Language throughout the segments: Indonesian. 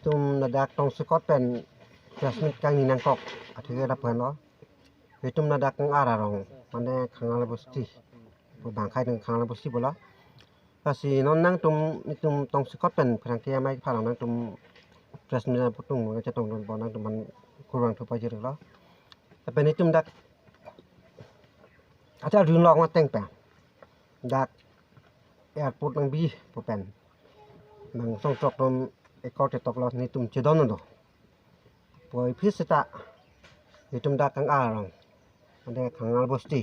tum nadak tong sekot pen jasmit kang ni nangkok athige dapan lo tum nadak kang ararong mane khangala bosti bangkai deng khangala bosti bola kasi non nang tum tong sekot pen prangke mai phalang nang tum jasmit putung ga chatong don bonang tum man kurang thu pajir lo tapi ni tum dak acha run long teng pa dak airport nang bi pen nang song tok tum ekor tok lo ni tum chedon do poi pisita ni tum dak kang arong ande khangal bosti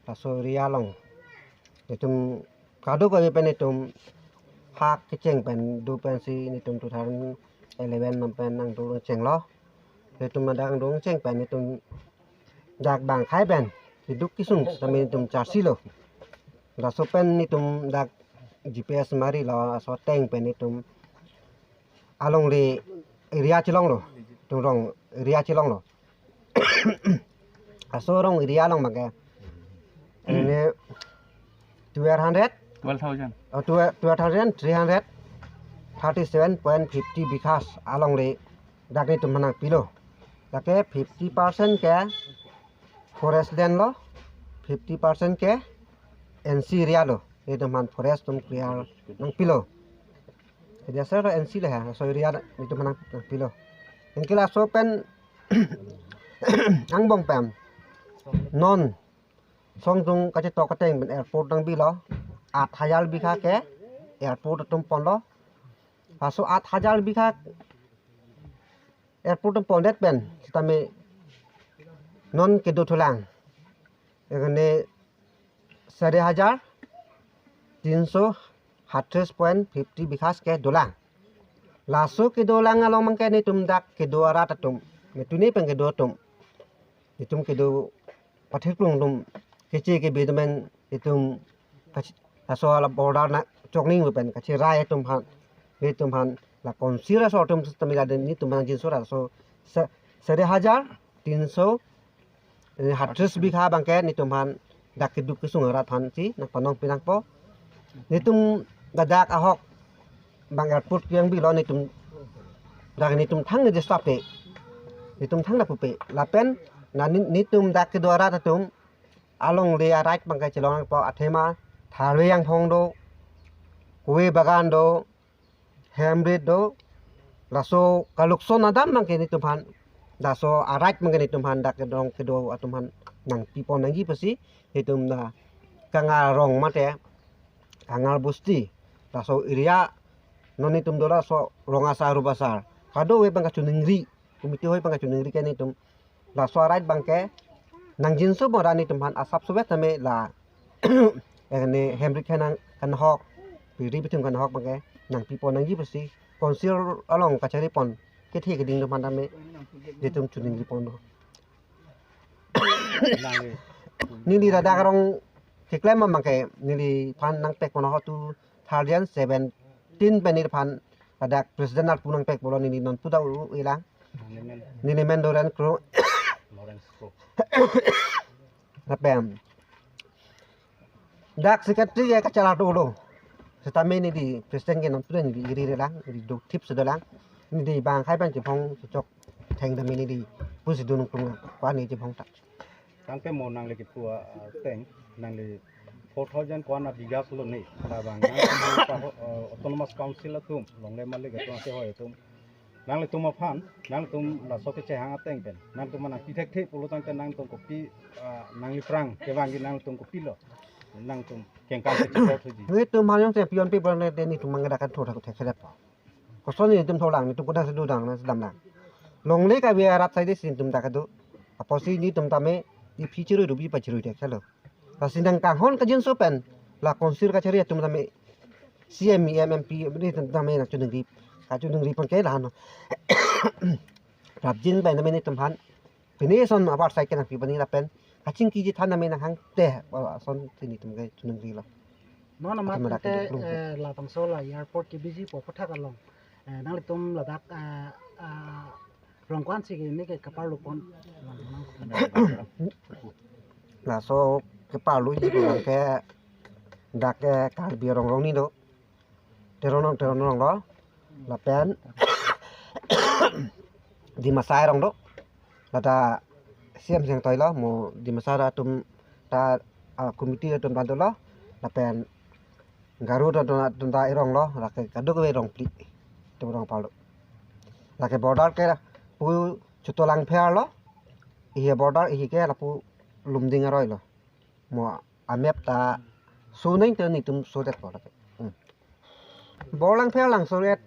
taso ria long ni tum kado ko pen ni tum hak kecheng pen du pen si ni tum 2011 nam pen nang du cheng lo ni tum dang dong cheng pen ni tum dak bang khai pen ki duk kisung tami tum charsi lo da so pen ni tum dak GPS mari lo so teng pen ni tum along le area chilong lo tum rong area chilong lo aso rong area long mage ini 12,337.50 bikas along le dak ni tum manang pilo dake 50% ke forest land lo 50% ke NC area lo ni tum man forest tum clear nang pilo dia sero NC le ha so area ni tum manang pilo ingkila so pen ang bong pem non song tung ka tok ka teng ben airport dang bi lo 8,000 bikha ke airport tum pon lo aso 8,000 bikha airport tum pon det ben tame non ke do thulang এখানে 4,338.50 bikas ke dolang laso ke dolang along mangke ni tum dak ke do ara tum ni tuni peng ke do tum itum ke do pathik plung tum kece ke bedamen itum aso ala border na chokning pen kache rai tum han betum han la konsira so tum tamila den ni tum han jin sura so 4,338 bikha bangke ni tum han dak ke duk ke sungara than si nak panong pinang po ni tum dadak ahok bang airport yang bi lo ni tum dak ni tum thang ni stop te ni tum thang na pupe lapen na ni tum dak ke dwara ta tum along le right bangkai chelong po athema thare yang phong do kue bagan do hembrid do laso kalukson adam bangke ni tum han daso right bangke ni tum han dak ke dong ke do atum han nang pipon nangi pasi hitum na kangal rong mate kangal busti daso iria noni tum dola so ronga saru basar kado we bangka chuningri kumiti hoy bangka chuningri ke ni tum la so right bangke nang jinso borani tum han asap sobet tame la ene hemrik kan hok piri bitum kan hok bangke nang pipon nangi pasi konsil along kachari pon ke thi ke ding tum han tame ditum chuningri pon do nili dadak rong tiklem mangke nili pan nang pek mono tu 2017 penir pan dadak presiden al punang pek bolo nili non puda ilang nili mendoran kro rapem dak sekretari ya kacala dulu setame ni di presiden ke non puda ni iri lang di do tip sedolang ni di bang khai ban jipong cocok theng dami ni di pusi dunung kung kwa ni jipong tak Tangke mau nang lagi pua teng nang li 4,000 kwana bigas lo ni labang autonomous council tum long le malik tu ase hoy tum nang le tum aphan nang tum la soke che hang teng ben nang tum nang ki thek thek pulu tang nang tum kopi nang li prang ke wangi nang tum kopi lo nang tum keng kan che ko thuji ni tum han yang pion pi bro ne ni tum mangada kan thoda ko thek thek pa ko so ni tum tholang ni tum ko da se du dang na dam dang long le ka bi arat sai de sin tum da ka du aposi ni tum tame di future do bi pachiru de khalo pasindang kahon ka jin sopen la konsir ka chari tum tame CME MMP ni tum tame na chunung ri pon ke la no rabjin ba na me ni tum han pini son abar sai ke na pi bani la pen kaching ki ji than na me na hang te son tini tum ge chunung ri lo Mana mat te la tangso la airport ki busy po photha kalong nang le tum la dak rongkwan si ni ke kapar lupon la so ke palu ji ko ke dak ke kal bi rong ni do teronong lo la pen di masa rong do lada siam siang toy lo mo di masa da tum ta komiti tum ta do lo la pen garu da tum ta irong lo la ke kadu ke rong pli tum rong palo la ke border ke pu chutolang pher lo iya border i ke la pu lumding aroi lo mo amep ta suning te ni tum sodet ko la ke borlang pher lang sodet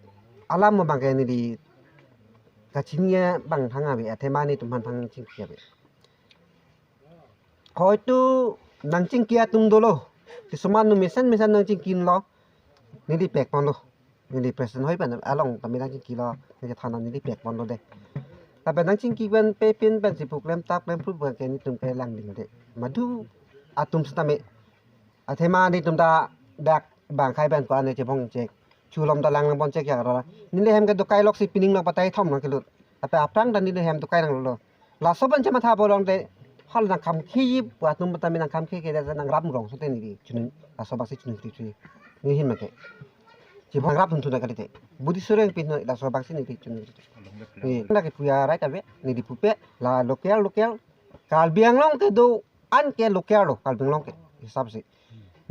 alam mo bang ke ni di kacingnya bang thanga be athema ni tum han thang ching kia be hoi tu nang ching kia tum dolo ti suman nu misan nang ching kin lo ni di pek pon lo ni di present hoi ban along ta mi nang ching ki lo ni ja thana ni di pek pon lo de ta ben nang ching ki ban pe pin ban si puk lem tak lem pru ba ke ni tum ke lang ding de madu atum sta me athema ni tum da dak bang khai ban ko ane che bong che chulom da lang bon che kya ra ni le hem ke do kai lok si pining na patai thom na ke lut tapi aprang dan ni le hem do kai nang lo la soban che ma tha bolong de hal nang kam khi wa tum ta mi nang kam khi ke da nang ram rong so te ni di chuning la sobak si chuning tri ni hin ma ke chi bang rap tu na ka te budi sureng pin la sobak si ni di chuning ni na ke puya rai ta be ni di pupe la lokel kal biang long ke do an ke lokel lo kal biang long ke hisab si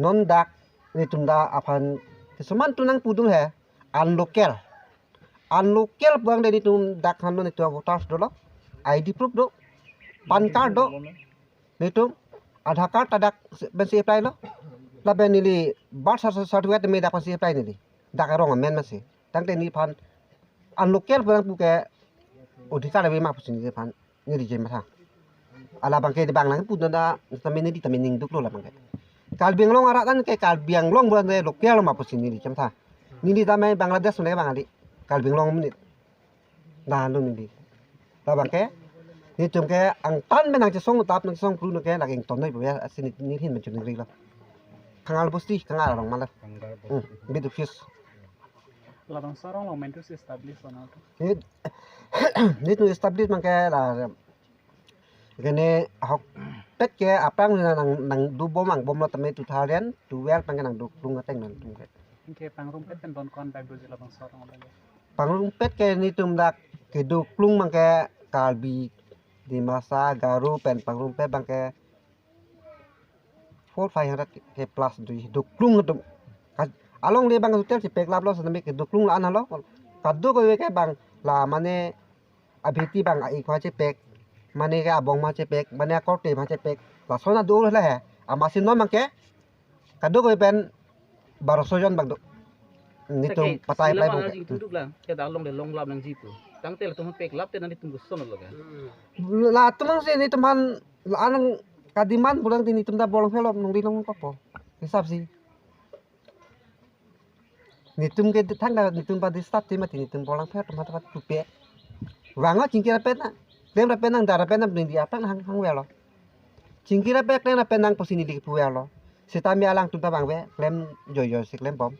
non dak ni tum da apan kesuman tunang pudung he an lokel bang dari tum dak han ni tu voters do lo ID proof do pan card do ni tum Aadhaar card tadak ben si apply lo la ben ni birth certificate me dak si apply ni dak rong men masih tang te ni pan an lokel bang pu ke odhikar be ma pusin ni pan ni di jem tha ala bang ke bang nang pu da tamen ni tamen ning duk lo la bang ke kal biang long arak kan ke kal biang long bulan de lokel ma pusin ni jem tha ni di tamai Bangladesh ne bang ali kal biang long ni na lu ni di la bang ke ni tum ke ang tan benang che song tap nang song pru no ke la king ton noi be asin ni hin men chun ri la kangal busti kangal rong mala bit fish Labang sarong lo mentus establish ona to. ni tu establish mang ke la gene hok pet ke apang nang du bom ang bom lo tame tu tharen tu wel pang nang du lung ateng nang tum ke Inke pangrum pet pen don kon back do labang sarong lo. panglung pet ke ni tum dak ke du klung mang ke kalbi di masa garu pen panglung pet bang ke 4-500 ke plus du klung tu along le bang hotel si pek lap lo sanami ke du klung la an lo kadu ko ke bang la mane abhiti bang ai kwa che pek mane ke abong ma che pek mane ko te ma che pek la sona du la he amasin no mang ke kadu ko pen 1200 jon bang du ni tum patai plai bang duduk lang ke dalong de long lab nang jitu tang tel tum pek lap te nanti tunggu sono lo kan la tumang si ni tuman la anang kadiman bulang tini tum da bolong helop nung dilong ko hisab si ni tum ke thang da ni tum pa di start ti ma tini tum bolang phet tum ta pupe wango cingkira pet na lem ra penang dara penang ning dia tang hang welo cingkira pet lem ra penang posini di puelo sitami alang tum ta bang we lem joyo si lem bom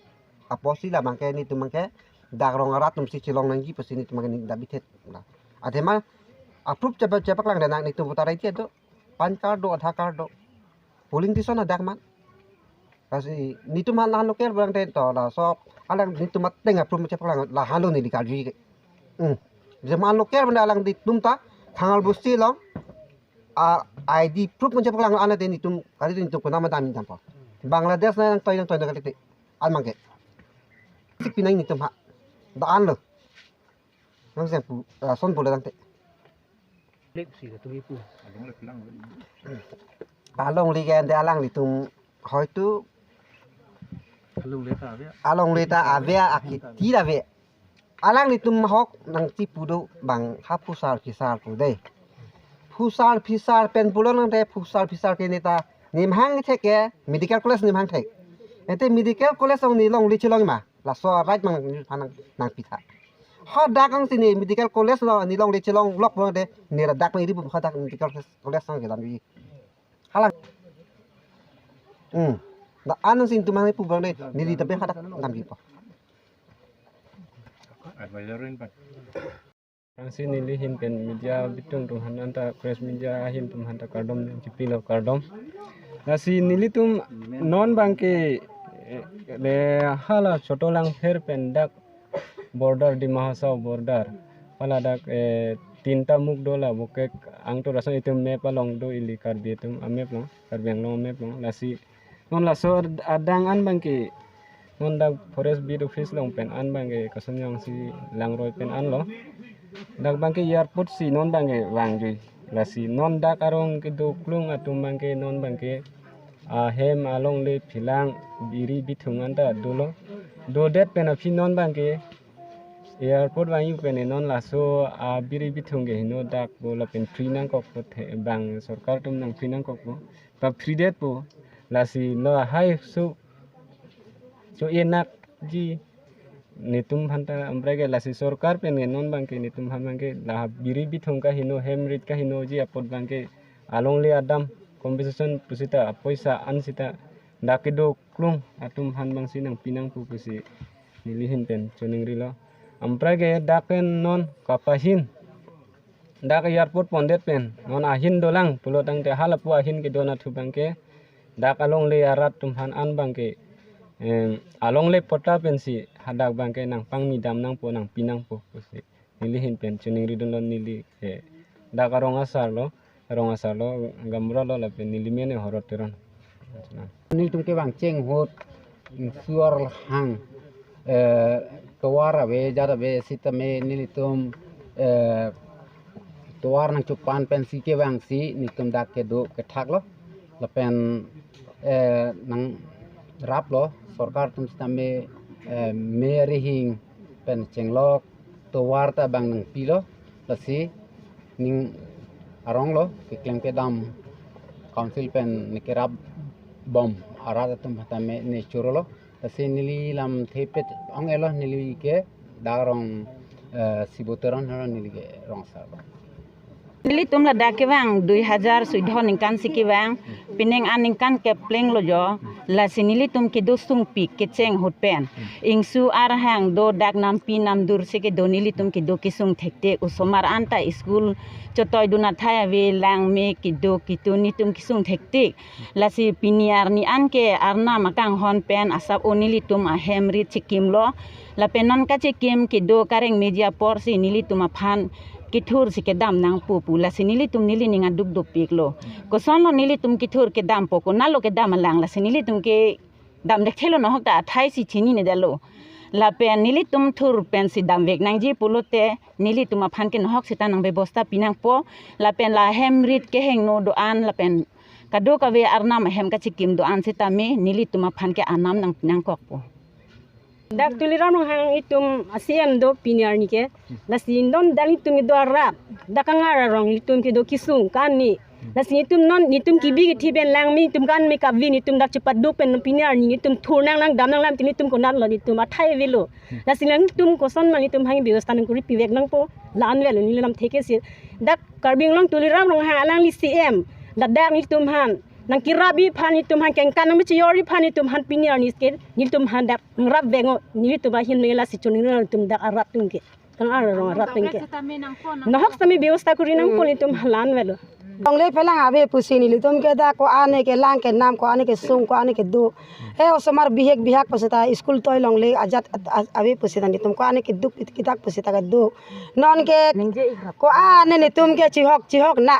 aposi la bang ke ni tum ke dak rong arat tum si cilong nang ji posini tum ni da bitet la adema approve cepat lang dan ni tum putarai ti do pan card do Aadhaar card do polling ti sona dak man kasi ni tum han lokel bang den to la so alang ni tum teng approve cepat lang la halo ni di kadri ke zaman lokel benda alang di tum ta thangal busti long ID proof cepat lang ana den ni tum kali ni tum ko nama dami dampo Bangladesh na toy na kalite al mangke sik pinang ni tum ha da an lo nang se pu son pu lang te lek si tu ipu along li gen de alang li tum hoi tu alung le ta be along li ta avea akit ti da ve alang li tum hok nang ti pu do bang ha pusar pisar pu de pusar pisar pen pulon nang de pusar pisar ke neta nim hang the ke medical college nim hang the ente medical college ong ni long li chilong ma la so right mang phanang nang pitha ha dakang sini medical college lo ni long li chilong lok bo de ni ra dak ni ri bu ha dak medical college sang ke lam yi halang da anong sin tumang pu bang de ni di tabe ha dak lam yi po advisorin pa Angsi nili hin pen media bitung tum hananta press media hin tum hanta kardom cipilo kardom nasi nili tum non bangke le hala chotolang fer pen dak border di mahasau border pala dak tinta muk dola buke ang to raso itu map along do ili karbi itu amep lo karbi ang lo map lo lasi non laso adang an bangki non dak forest bid office long pen an bangke kasan yang si langroy pen an lo dak bangke airport si non bangke wangjui lasi non dak arong kidu klung atum bangke non bangke hem along le philang biri bithungan ta dolo do det pen a phin non bangke airport wangi pen non laso biri bithung ge hino dak bola pen free nang kok bang sarkar tum nang free nang kok ta free det po lasi no hai so enak ji nitum hanta ambrage lasi sarkar pen non bangke nitum han bangke la biri bithung ka hino hemrit ka hino ji apot bangke along le adam compensation pusita poisa ansita dakido klung atum han bangsi nang pinang pu pusi nilihin pen chuning rilo amprage daken non kapahin dak airport pondet pen non ahin dolang pulotang te halapu ahin ke dona thu bangke dak along le arat tum han an bangke along le pota pen si hadak bangke nang pangmi dam nang po nang pinang po pusi nilihin pen chuning ridon lon nili dak arong asar lo gamro lo la pen nilimene horot teron ni tum ke bang cheng hot suar hang tuara be jara be sitame nilitum tuar nang chupan pen si ke bang si nitum dak ke do ke thak lo la pen nang rap lo sarkar tum sitame meri hing pen chenglok tuar ta bang nang pilo la si ning arong lo ke kleng pe dam council pen nikerap bom arada tum hatame ne churolo tase nili lam thepet ang elo nili ke darong sibuteron haro nili ke rong sa Nili tum la dake wang 2000 suidhon ingkan siki wang pineng aningkan ke pleng lo jo la sinili tum ke do sung pi ke cheng hot pen ingsu arhang do dak nam pi nam dur se ke do nili tum ke do kisung thekte usomar anta school chotoy duna thaya we lang me ke do kitu ni tum kisung thekte la si piniar ni an ke arna makang hon pen asap onili tum a hemri chikim lo la penon ka chikim ke do kareng media por si nili tum a phan kithur si ke dam nang pu la sinili tum nili ninga duk duk pik lo ko son lo nili tum kithur ke dam po ko na lo ke dam lang la sinili tum ke dam de thelo no hok ta thai si chini ne dalo la pen nili tum thur pen si dam vek nang ji pulote nili tum phan ke no hok sita nang bebosta pinang po la pen la hemrit ke heng no do an la pen kado ka we arnam hem ka chikim do an sita me nili tum phan ke anam nang pinang kok po dak tuliran hang itum asiam do pinyar ni ke lasin don dali tum do rap dakangara rong itum ke do kisung kan ni lasin itum non itum kibi ki ben lang mi tum kan me ka vin itum dak cepat do pen pinyar ni itum thur nang lang dam nang lam tin itum ko nan lo itum athai velo lasin lang itum ko son man itum hang biwasta nang kuri piwek nang po lan velo ni lam theke si dak karbing long tuliran rong hang lang li cm dadak ni itum han nang kirabi phan itum han keng kan mi chiori phan itum han pinyar ni ske ni tum han dak rap bengo ni tum hin mela si chuni tum dak arap tum ke kan ar rong rap tum ke na hok sami ବ୍ୟବস্থা kuri nang poli tum halan velo Ongle pelang ave pusini litum ke da ko ane ke lang ke nam ko ane ke sung ko ane ke du e osomar bihek bihak pasata school toy longle ajat ave pusita ni tum ko ane ke du kitak pusita ka du non ke ko ane ni tum ke chihok na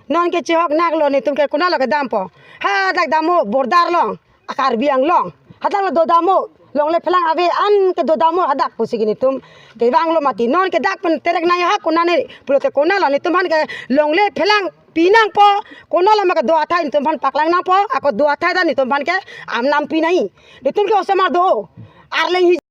non ke chihok nak lo ni tum ke kunalo ke dampo ha dak damo bordar long akar biang long hadak lo do damo long le pelang ave an ke do damo hadak pusigini tum ke bang lo mati non ke dak pen terek na ha kunane pulote kunalo ni tum han ke long le pelang pinang po kunalo maka do athai ni tum han paklang na po ako do athai da ni tum han ke am nam pinai ni tum ke osama do arleng